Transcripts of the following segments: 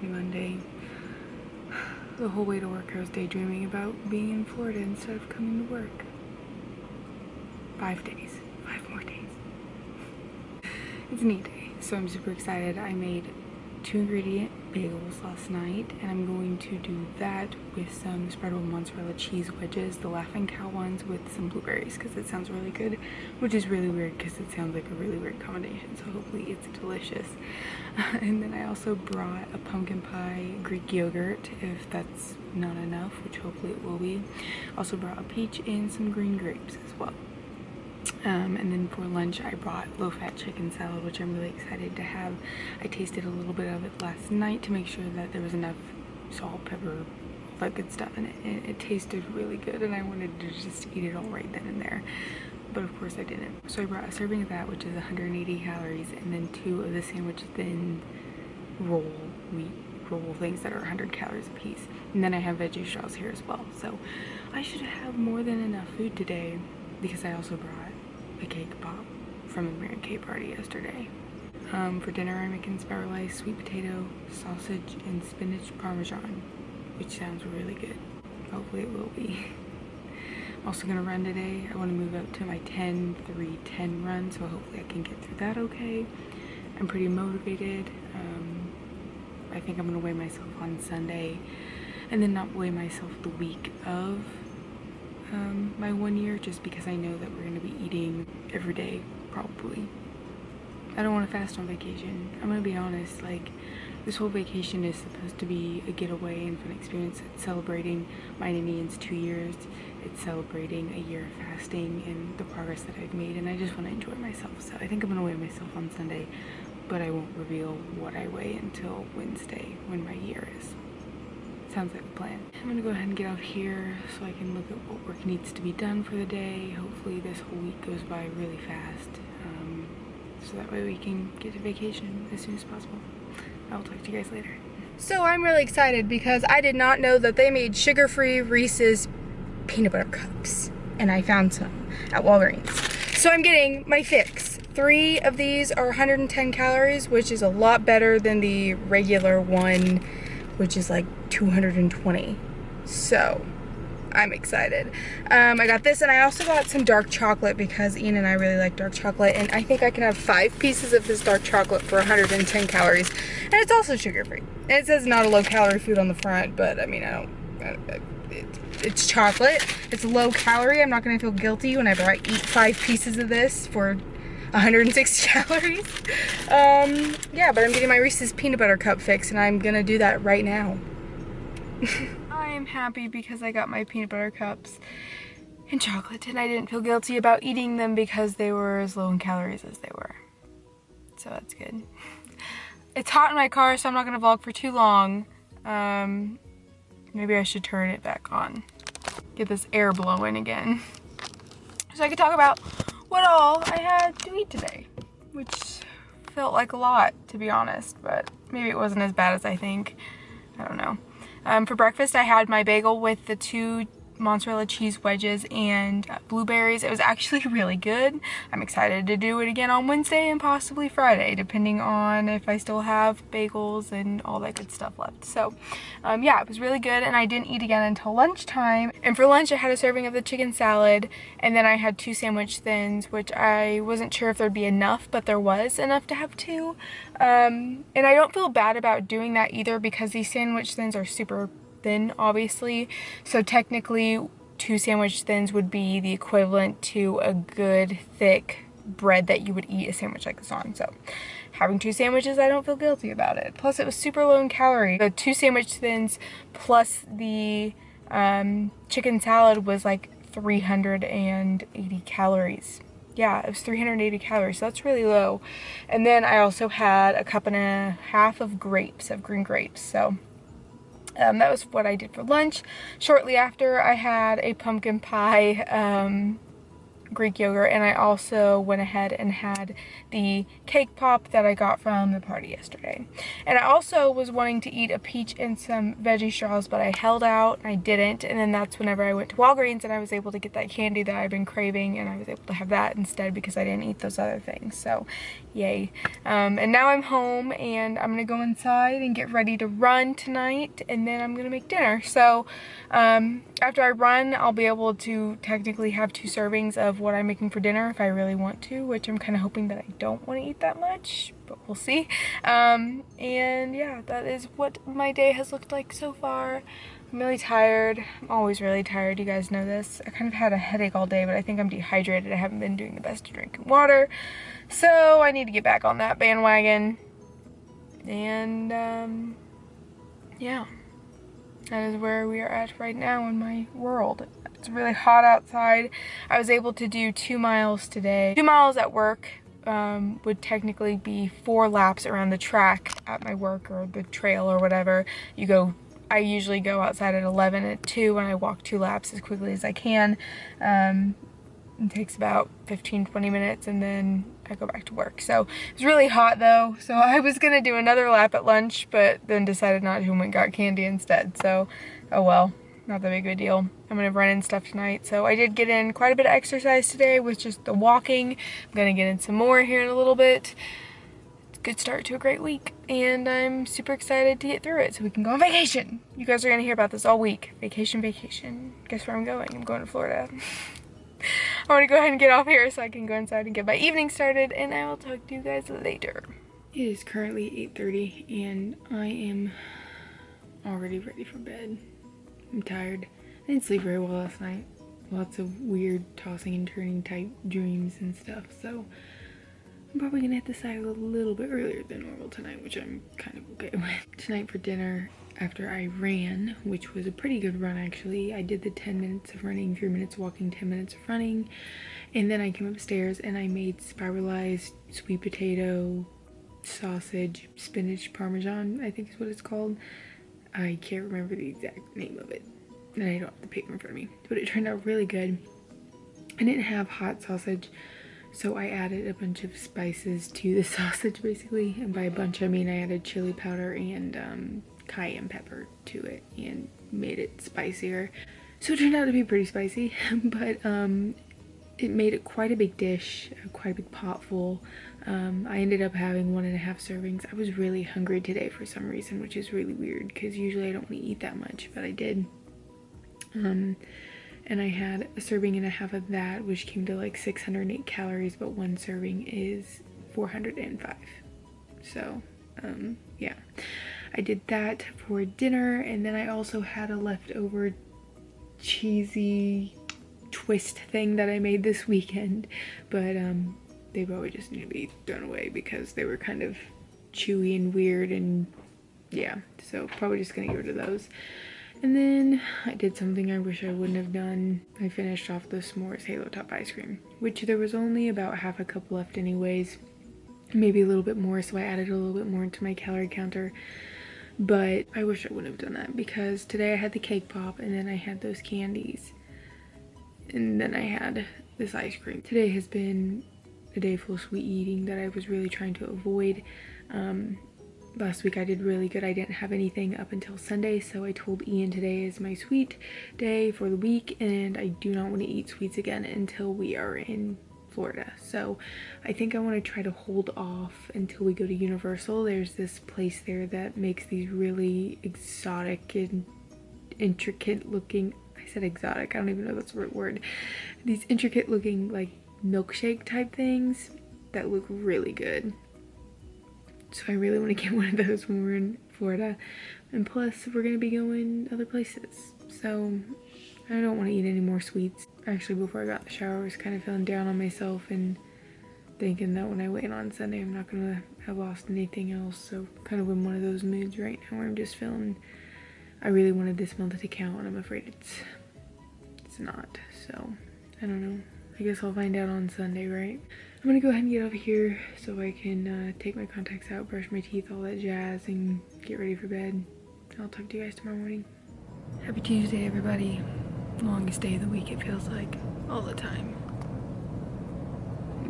Happy Monday. The whole way to work I was daydreaming about being in Florida instead of coming to work. 5 days. 5 more days. It's a neat day, so I'm super excited. I made 2-ingredient bagels last night, and I'm going to do that with some spreadable mozzarella cheese wedges, the Laughing Cow ones, with some blueberries, because it sounds really good, which is really weird because it sounds like a really weird combination, so hopefully it's delicious. And then I also brought a pumpkin pie Greek yogurt, if that's not enough, which hopefully it will be. Also brought a peach and some green grapes as well. And then for lunch I brought low-fat chicken salad, which I'm really excited to have. I tasted a little bit of it last night to make sure that there was enough salt, pepper, all that good stuff in it. And it tasted really good, and I wanted to just eat it all right then and there. But of course I didn't. So I brought a serving of that, which is 180 calories, and then 2 of the sandwich thin wheat roll things that are 100 calories a piece. And then I have veggie straws here as well. So I should have more than enough food today, because I also brought a cake pop from the Mary Kay party yesterday. For dinner I'm making spiralized sweet potato, sausage, and spinach parmesan, which sounds really good. Hopefully it will be. I'm also gonna run today. I want to move up to my 10-3-10 run, so hopefully I can get through that okay. I'm pretty motivated. I think I'm gonna weigh myself on Sunday, and then not weigh myself the week of my 1 year, just because I know that we're going to be eating every day probably. I don't want to fast on vacation. I'm going to be honest, like, this whole vacation is supposed to be a getaway and fun experience. It's celebrating my and Ian's 2 years. It's celebrating a year of fasting and the progress that I've made, and I just want to enjoy myself. So I think I'm going to weigh myself on Sunday, but I won't reveal what I weigh until Wednesday when my year is. Sounds like a plan. I'm gonna go ahead and get out here so I can look at what work needs to be done for the day. Hopefully this whole week goes by really fast, so that way we can get to vacation as soon as possible. I will talk to you guys later. So I'm really excited because I did not know that they made sugar-free Reese's peanut butter cups, and I found some at Walgreens. So I'm getting my fix. 3 of these are 110 calories, which is a lot better than the regular one, which is like 220. So I'm excited. I got this, and I also got some dark chocolate because Ian and I really like dark chocolate, and I think I can have 5 pieces of this dark chocolate for 110 calories, and it's also sugar-free. It says not a low-calorie food on the front, but I mean, it's chocolate. It's low-calorie. I'm not gonna feel guilty whenever I eat 5 pieces of this for 160 calories. Yeah, but I'm getting my Reese's peanut butter cup fix, and I'm gonna do that right now. I am happy because I got my peanut butter cups and chocolate, and I didn't feel guilty about eating them because they were as low in calories as they were. So that's good. It's hot in my car, so I'm not gonna vlog for too long. Maybe I should turn it back on. Get this air blowing again. So I can talk about what all I had to eat today, which felt like a lot, to be honest, but maybe it wasn't as bad as I think. I don't know. For breakfast I had my bagel with the 2 mozzarella cheese wedges and blueberries. It was actually really good. I'm excited to do it again on Wednesday and possibly Friday, depending on if I still have bagels and all that good stuff left. So yeah, it was really good, and I didn't eat again until lunchtime. And for lunch I had a serving of the chicken salad, and then I had 2 sandwich thins, which I wasn't sure if there'd be enough, but there was enough to have 2. And I don't feel bad about doing that either, because these sandwich thins are super thin, obviously, so technically 2 sandwich thins would be the equivalent to a good thick bread that you would eat a sandwich like this on. So having 2 sandwiches, I don't feel guilty about it. Plus it was super low in calorie. The 2 sandwich thins plus the chicken salad was like 380 calories. Yeah, it was 380 calories, so that's really low. And then I also had a 1.5 cups of grapes, of green grapes. So that was what I did for lunch. Shortly after, I had a pumpkin pie Greek yogurt, and I also went ahead and had the cake pop that I got from the party yesterday. And I also was wanting to eat a peach and some veggie straws, but I held out and I didn't, and then that's whenever I went to Walgreens and I was able to get that candy that I've been craving, and I was able to have that instead because I didn't eat those other things, so yay. And now I'm home and I'm gonna go inside and get ready to run tonight, and then I'm gonna make dinner. So after I run, I'll be able to technically have 2 servings of what I'm making for dinner if I really want to, which I'm kind of hoping that I don't want to eat that much, but we'll see. And yeah, that is what my day has looked like so far. I'm really tired. I'm always really tired, you guys know this. I kind of had a headache all day, but I think I'm dehydrated. I haven't been doing the best at drinking water, so I need to get back on that bandwagon. And yeah, that is where we are at right now in my world. It's really hot outside. I was able to do 2 miles today. 2 miles at work would technically be 4 laps around the track at my work, or the trail or whatever. I usually go outside at 11 at 2 and I walk 2 laps as quickly as I can. It takes about 15-20 minutes and then I go back to work. So it's really hot though, so I was gonna do another lap at lunch, but then decided not to and went and got candy instead. So oh well, not that big of a deal. I'm gonna run and stuff tonight. So I did get in quite a bit of exercise today with just the walking. I'm gonna get in some more here in a little bit. It's a good start to a great week, and I'm super excited to get through it so we can go on vacation. You guys are gonna hear about this all week. Vacation, vacation. Guess where I'm going? I'm going to Florida. I want to go ahead and get off here so I can go inside and get my evening started, and I will talk to you guys later. It is currently 8:30 and I am already ready for bed. I'm tired. I didn't sleep very well last night. Lots of weird tossing and turning type dreams and stuff, so I'm probably gonna hit the side a little bit earlier than normal tonight, which I'm kind of okay with. Tonight for dinner, after I ran, which was a pretty good run actually, I did the 10 minutes of running, 3 minutes walking, 10 minutes of running, and then I came upstairs and I made spiralized sweet potato, sausage, spinach parmesan, I think is what it's called. I can't remember the exact name of it, and I don't have the paper in front of me, but it turned out really good. I didn't have hot sausage, so I added a bunch of spices to the sausage basically, and by a bunch I mean I added chili powder and cayenne pepper to it and made it spicier. So it turned out to be pretty spicy, but it made it quite a big dish, quite a big pot full. I ended up having 1.5 servings. I was really hungry today for some reason, which is really weird because usually I don't really eat that much, but I did. And I had 1.5 servings of that, which came to like 608 calories, but 1 serving is 405. So yeah, I did that for dinner, and then I also had a leftover cheesy twist thing that I made this weekend, but they probably just need to be thrown away because they were kind of chewy and weird, and yeah, so probably just gonna get rid of those. And then I did something I wish I wouldn't have done. I finished off the s'mores Halo Top ice cream, which there was only about half a cup left anyways, maybe a little bit more, so I added a little bit more into my calorie counter. But I wish I wouldn't have done that because today I had the cake pop, and then I had those candies, and then I had this ice cream. Today has been a day full of sweet eating that I was really trying to avoid. Last week I did really good. I didn't have anything up until Sunday, so I told Ian today is my sweet day for the week, and I do not want to eat sweets again until we are in Florida. So I think I want to try to hold off until we go to Universal. There's this place there that makes these really exotic and intricate looking, I said exotic, I don't even know if that's the right word, these intricate looking like milkshake type things that look really good. So I really want to get one of those when we're in Florida, and plus we're going to be going other places, so I don't want to eat any more sweets. Actually, before I got in the shower, I was kind of feeling down on myself and thinking that when I wait on Sunday I'm not going to have lost anything else, so kind of in one of those moods right now where I'm just feeling I really wanted this month to count, and I'm afraid it's not, so I don't know. I guess I'll find out on Sunday, right? I'm gonna go ahead and get over here so I can take my contacts out, brush my teeth, all that jazz, and get ready for bed. I'll talk to you guys tomorrow morning. Happy Tuesday, everybody. Longest day of the week, it feels like, all the time.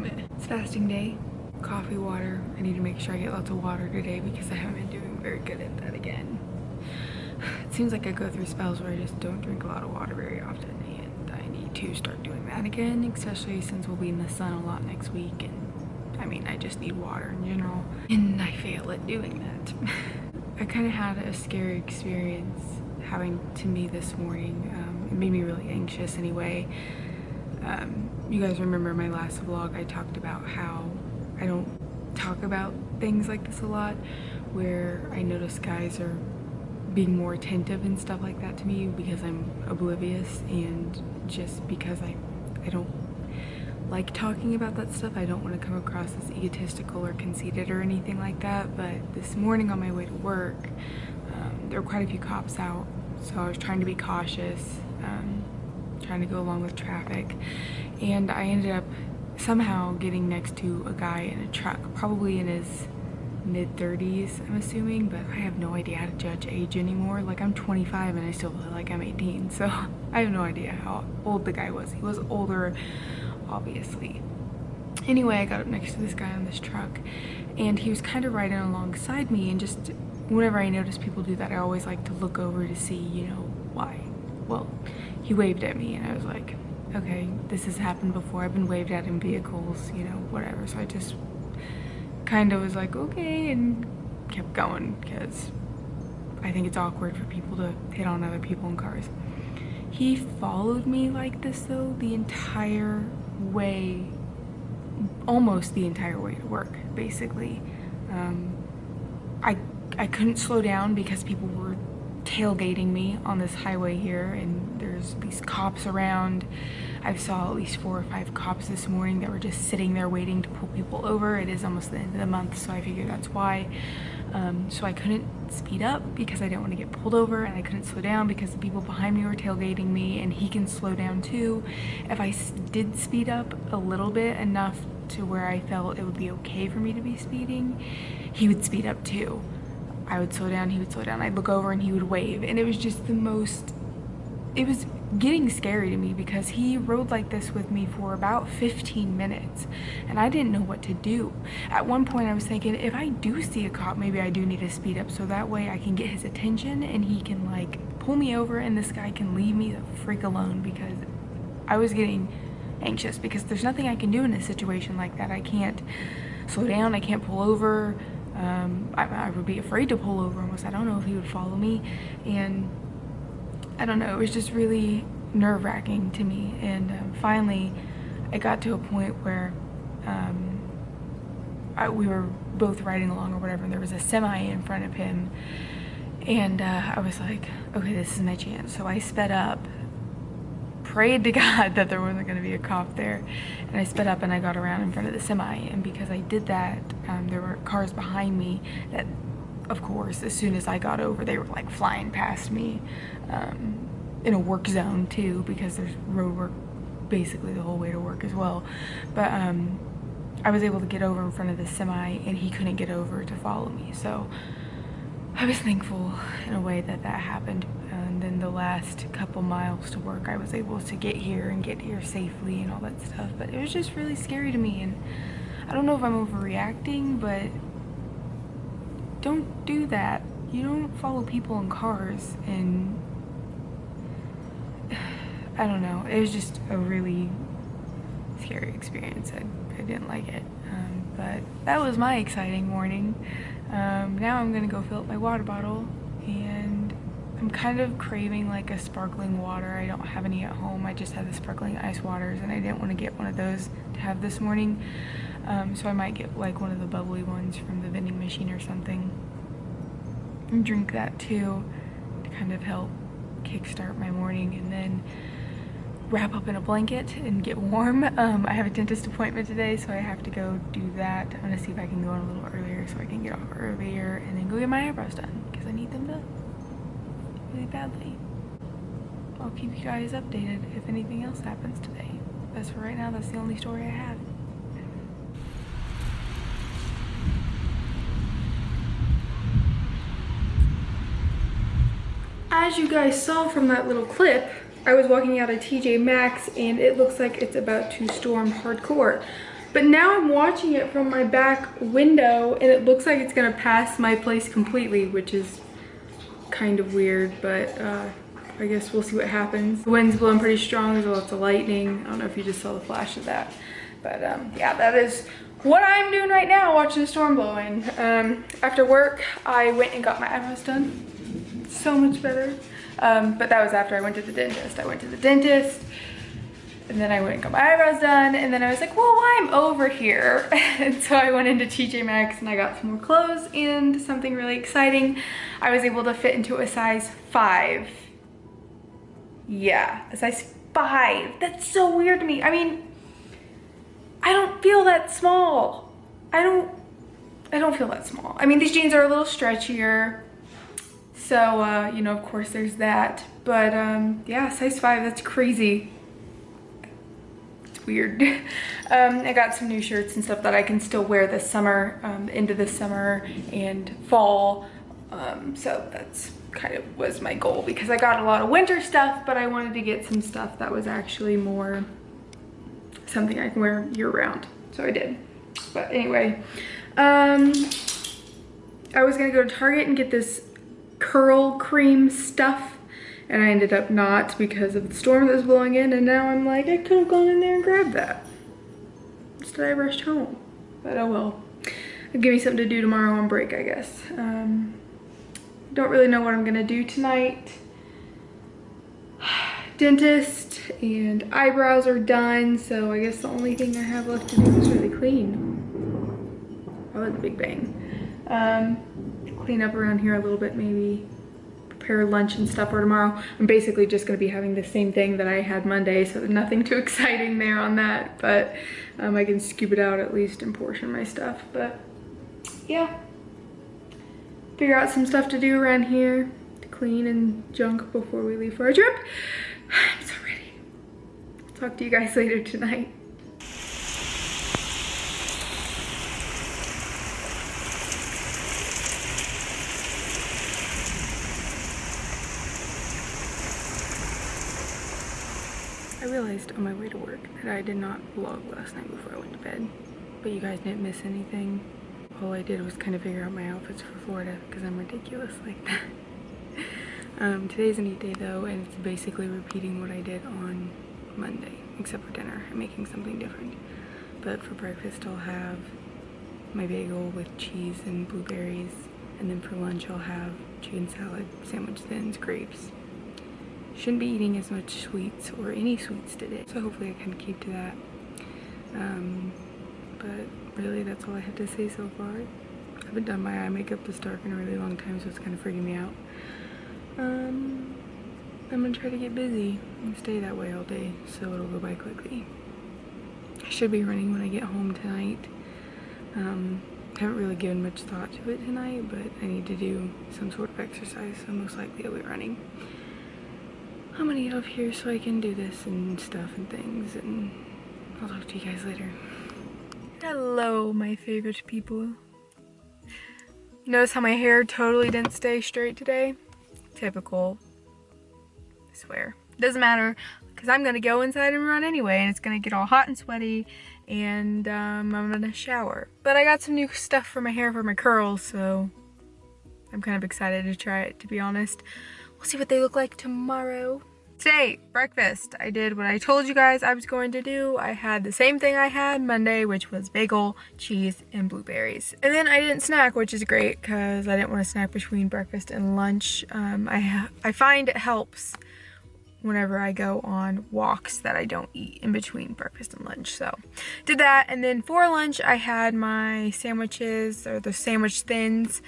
It's fasting day. Coffee, water. I need to make sure I get lots of water today because I haven't been doing very good at that again. It seems like I go through spells where I just don't drink a lot of water very often, and I need to start doing that again, especially since we'll be in the sun a lot next week, and I mean, I just need water in general, and I fail at doing that. I kind of had a scary experience having to me this morning. It made me really anxious anyway. You guys remember my last vlog, I talked about how I don't talk about things like this a lot, where I notice guys are being more attentive and stuff like that to me because I'm oblivious, and just because I don't like talking about that stuff. I don't want to come across as egotistical or conceited or anything like that. But this morning on my way to work, there were quite a few cops out, so I was trying to be cautious, trying to go along with traffic, and I ended up somehow getting next to a guy in a truck, probably in his mid-30s, I'm assuming, but I have no idea how to judge age anymore. Like, I'm 25 and I still feel like I'm 18, so I have no idea how old the guy was. He was older, obviously. Anyway, I got up next to this guy on this truck, and he was kind of riding alongside me, and just whenever I notice people do that, I always like to look over to see, you know, why. Well, he waved at me, and I was like, okay, this has happened before. I've been waved at in vehicles, you know, whatever. So I just kind of was like, okay, and kept going because I think it's awkward for people to hit on other people in cars. He followed me like this though the entire way, almost the entire way to work, basically. I couldn't slow down because people were tailgating me on this highway here, and there's these cops around. I saw at least 4 or 5 cops this morning that were just sitting there waiting to pull people over. It is almost the end of the month, so I figured that's why. So I couldn't speed up because I didn't want to get pulled over, and I couldn't slow down because the people behind me were tailgating me, and he can slow down too. If I did speed up a little bit, enough to where I felt it would be okay for me to be speeding, he would speed up too. I would slow down, he would slow down. I'd look over and he would wave, and it was just the most, it was getting scary to me because he rode like this with me for about 15 minutes and I didn't know what to do. At one point I was thinking, if I do see a cop, maybe I do need to speed up so that way I can get his attention and he can like pull me over and this guy can leave me the freak alone, because I was getting anxious because there's nothing I can do in a situation like that. I can't slow down, I can't pull over. I would be afraid to pull over almost. I don't know if he would follow me, and I don't know, it was just really nerve-wracking to me. And finally I got to a point where we were both riding along or whatever, and there was a semi in front of him, and I was like, okay, this is my chance. So I sped up, prayed to God that there wasn't going to be a cop there, and I sped up and I got around in front of the semi. And because I did that, there were cars behind me that, of course, as soon as I got over, they were like flying past me, in a work zone too, because there's road work basically the whole way to work as well. But I was able to get over in front of the semi and he couldn't get over to follow me, so I was thankful in a way that that happened. And then the last couple miles to work, I was able to get here and get here safely and all that stuff. But it was just really scary to me, and I don't know if I'm overreacting, but don't do that. You don't follow people in cars, and I don't know. It was just a really scary experience. I didn't like it. But that was my exciting morning. Now I'm gonna go fill up my water bottle, and I'm kind of craving like a sparkling water. I don't have any at home. I just have the sparkling ice waters, and I didn't want to get one of those to have this morning. So I might get like one of the bubbly ones from the vending machine or something and drink that too, to kind of help kickstart my morning, and then wrap up in a blanket and get warm. I have a dentist appointment today, so I have to go do that. I'm gonna see if I can go in a little earlier so I can get off earlier and then go get my eyebrows done, because I need them done really badly. I'll keep you guys updated if anything else happens today. As for right now, that's the only story I have. As you guys saw from that little clip, I was walking out of TJ Maxx and it looks like it's about to storm hardcore. But now I'm watching it from my back window and it looks like it's gonna pass my place completely, which is kind of weird, but I guess we'll see what happens. The wind's blowing pretty strong, there's lots of lightning. I don't know if you just saw the flash of that. But yeah, that is what I'm doing right now, watching the storm blow in. After work, I went and got my eyebrows done. So much better. But that was after I went to the dentist. I went to the dentist, and then I went and got my eyebrows done, and then I was like, well, I'm over here. And so I went into TJ Maxx and I got some more clothes and something really exciting. I was able to fit into a size 5. Yeah, a size 5. That's so weird to me. I mean, I don't feel that small. I don't feel that small. I mean, these jeans are a little stretchier. So, you know, of course there's that. But yeah, size 5, that's crazy. It's weird. I got some new shirts and stuff that I can still wear this summer, into this summer and fall. So that's kind of was my goal, because I got a lot of winter stuff, but I wanted to get some stuff that was actually more something I can wear year round. So I did. But anyway, I was gonna go to Target and get this curl cream stuff, and I ended up not because of the storm that was blowing in, and now I'm like, I could have gone in there and grabbed that. Instead I rushed home. But oh well. It'll give me something to do tomorrow on break, I guess. Don't really know what I'm gonna do tonight. Dentist and eyebrows are done, so I guess the only thing I have left to do is really clean. Probably the big bang. Clean up around here a little bit, maybe prepare lunch and stuff for tomorrow. I'm basically just gonna be having the same thing that I had Monday, so nothing too exciting there on that, but I can scoop it out at least and portion my stuff. But yeah, figure out some stuff to do around here to clean and junk before we leave for our trip. I'm so ready. I'll talk to you guys later tonight. I realized on my way to work that I did not vlog last night before I went to bed, but you guys didn't miss anything. All I did was kind of figure out my outfits for Florida, because I'm ridiculous like that. Today's a neat day though, and it's basically repeating what I did on Monday, except for dinner. I'm making something different. But for breakfast I'll have my bagel with cheese and blueberries, and then for lunch I'll have chicken salad, sandwich thins, grapes. Shouldn't be eating as much sweets or any sweets today, so hopefully I can keep to that. But really that's all I have to say so far. I haven't done my eye makeup this dark in a really long time, so it's kind of freaking me out. I'm gonna try to get busy and stay that way all day, so it'll go by quickly. I should be running when I get home tonight. Haven't really given much thought to it tonight, but I need to do some sort of exercise, so most likely I'll be running. I'm gonna get off here so I can do this and stuff and things, and I'll talk to you guys later. Hello, my favorite people. Notice how my hair totally didn't stay straight today? Typical. I swear. Doesn't matter, because I'm gonna go inside and run anyway, and it's gonna get all hot and sweaty, and I'm gonna shower. But I got some new stuff for my hair for my curls, so I'm kind of excited to try it, to be honest. We'll see what they look like tomorrow. Today, breakfast. I did what I told you guys I was going to do. I had the same thing I had Monday, which was bagel, cheese, and blueberries. And then I didn't snack, which is great because I didn't want to snack between breakfast and lunch. I find it helps whenever I go on walks that I don't eat in between breakfast and lunch. So did that, and then for lunch I had my sandwiches, or the sandwich thins,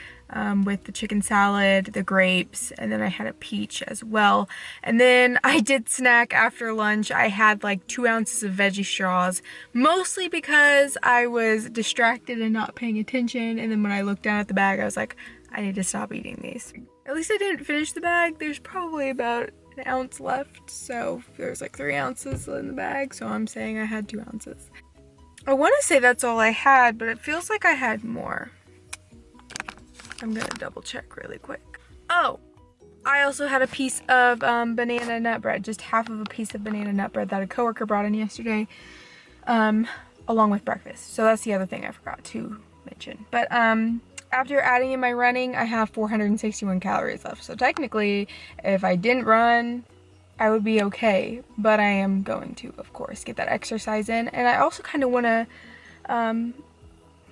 with the chicken salad, the grapes, and then I had a peach as well. And then I did snack after lunch. I had like 2 ounces of veggie straws, mostly because I was distracted and not paying attention, and then when I looked down at the bag I was like, I need to stop eating these. At least I didn't finish the bag. There's probably about an ounce left, so there's like 3 ounces in the bag, so I'm saying I had 2 ounces. I want to say that's all I had, but it feels like I had more. I'm gonna double check really quick. Oh, I also had a piece of banana nut bread, just half of a piece of banana nut bread that a coworker brought in yesterday. along with breakfast. So that's the other thing I forgot to mention. But after adding in my running, I have 461 calories left. So technically, if I didn't run, I would be okay. But I am going to, of course, get that exercise in. And I also kind of want to,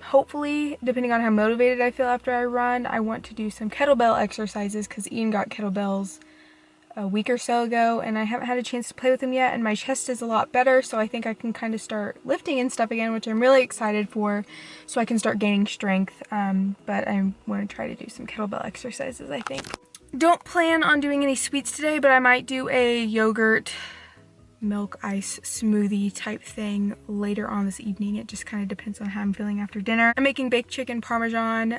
hopefully, depending on how motivated I feel after I run, I want to do some kettlebell exercises because Ian got kettlebells a week or so ago and I haven't had a chance to play with them yet, and my chest is a lot better, so I think I can kind of start lifting and stuff again, which I'm really excited for, so I can start gaining strength. But I want to try to do some kettlebell exercises, I think. Don't plan on doing any sweets today, but I might do a yogurt milk ice smoothie type thing later on this evening. It just kind of depends on how I'm feeling after dinner. I'm making baked chicken parmesan,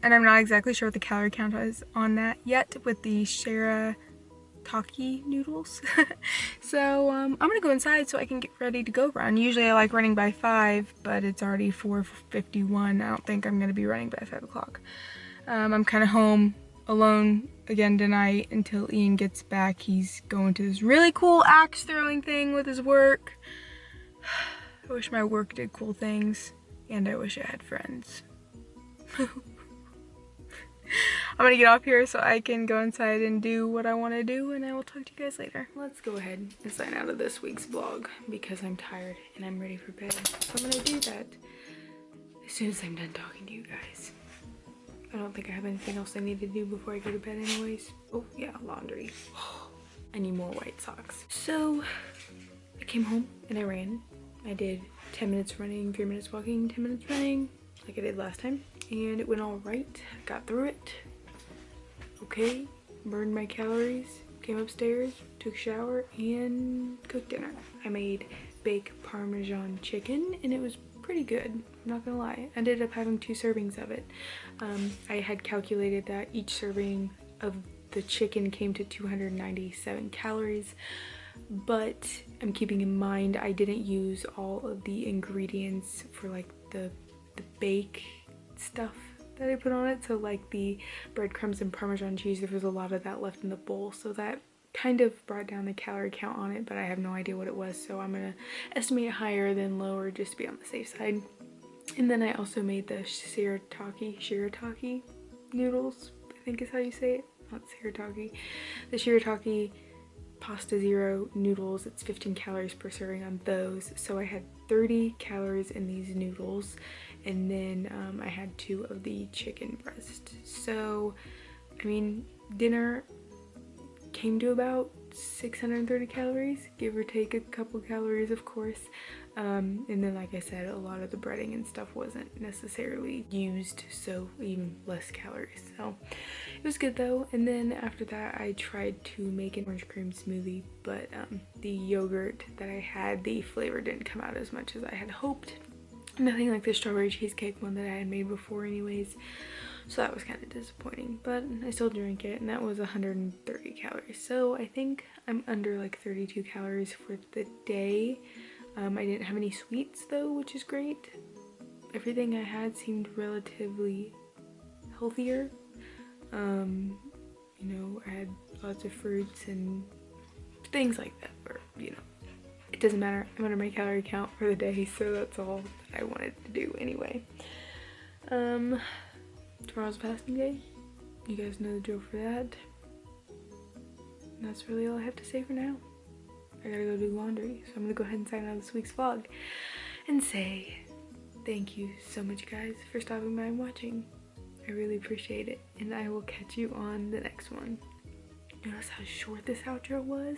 and I'm not exactly sure what the calorie count is on that yet with the shirataki noodles. So I'm gonna go inside so I can get ready to go run. Usually I like running by 5, but it's already 4:51. I don't think I'm gonna be running by 5 o'clock. I'm kind of home alone again tonight until Ian gets back. He's going to this really cool axe throwing thing with his work. I wish my work did cool things, and I wish I had friends. I'm gonna get off here so I can go inside and do what I want to do, and I will talk to you guys later. Let's go ahead and sign out of this week's vlog because I'm tired and I'm ready for bed. So I'm gonna do that as soon as I'm done talking to you guys. I don't think I have anything else I need to do before I go to bed anyways. Oh yeah, laundry. I need more white socks. So I came home and I ran. I did 10 minutes running, 3 minutes walking, 10 minutes running, like I did last time. And it went all right. Got through it. Okay, burned my calories, came upstairs, took a shower, and cooked dinner. I made baked Parmesan chicken, and it was pretty good, I'm not gonna lie. I ended up having 2 servings of it. I had calculated that each serving of the chicken came to 297 calories, but I'm keeping in mind I didn't use all of the ingredients for like the bake stuff that I put on it. So like the breadcrumbs and Parmesan cheese, there was a lot of that left in the bowl, so that kind of brought down the calorie count on it, but I have no idea what it was, so I'm gonna estimate higher than lower just to be on the safe side. And then I also made the shirataki noodles, I think is how you say it, not shirataki. The shirataki pasta zero noodles, it's 15 calories per serving on those, so I had 30 calories in these noodles, and then I had 2 of the chicken breast. So I mean, dinner came to about 630 calories, give or take a couple calories, of course. And then, like I said, a lot of the breading and stuff wasn't necessarily used, so even less calories. So it was good though. And then after that, I tried to make an orange cream smoothie, but the yogurt that I had, the flavor didn't come out as much as I had hoped. Nothing like the strawberry cheesecake one that I had made before anyways. So that was kind of disappointing, but I still drank it, and that was 130 calories. So I think I'm under like 32 calories for the day. I didn't have any sweets though, which is great. Everything I had seemed relatively healthier. You know, I had lots of fruits and things like that, or, you know, it doesn't matter. I'm under my calorie count for the day, so that's all that I wanted to do anyway. Tomorrow's fasting day. You guys know the drill for that. And that's really all I have to say for now. I gotta go do laundry, so I'm gonna go ahead and sign out this week's vlog and say thank you so much, guys, for stopping by and watching. I really appreciate it, and I will catch you on the next one. Notice how short this outro was?